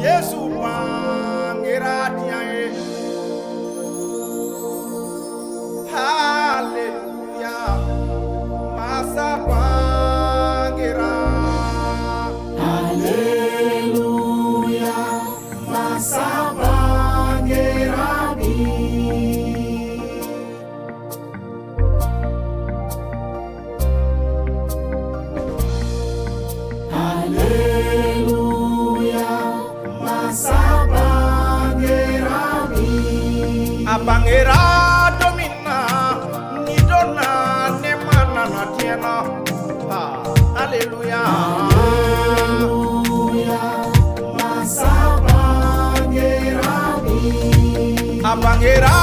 Yesu bangira tiae. Hallelujah. Massa bangira. Hallelujah. Massa bangira bi. Bangira domina ni dona ne mana na tiena. Hallelujah. Hallelujah. Massa bangira bi. Bangira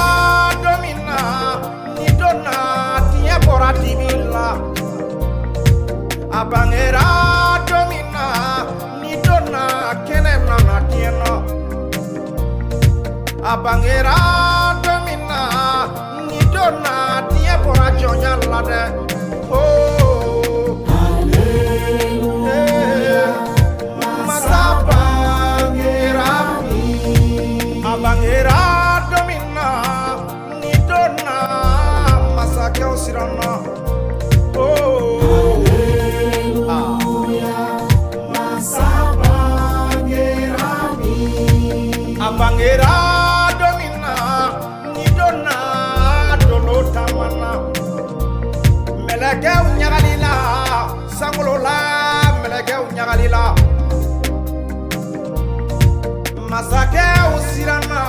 domina ni dona tie bora divilla. Bangira domina ni dona kene na tiena. Bangira dia pora jonya lade. Oh, hallelujah. Massa bangira bi. Bangira domina ni dona massa ke osirana. Oh, hallelujah. Massa bangira bi. Bangira domina ni dona tamana meleke unyagalila sangolola meleke unyagalila masake usirana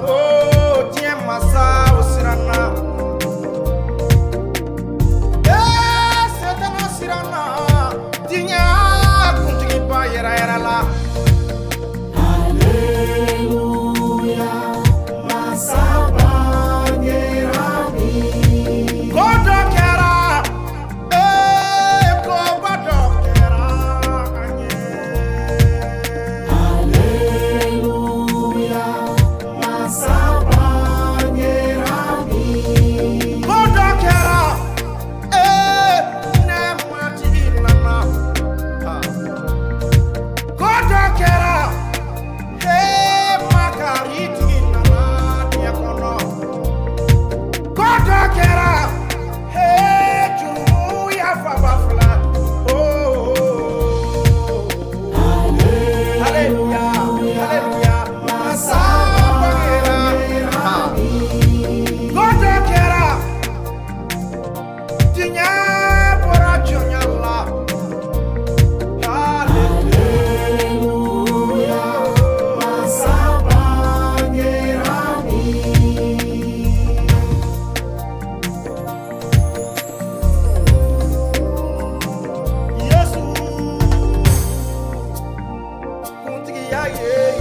oh tie masa usirana setana usirana tinya kuntigi pa yera yera la. Hallelujah. Massa Yeah.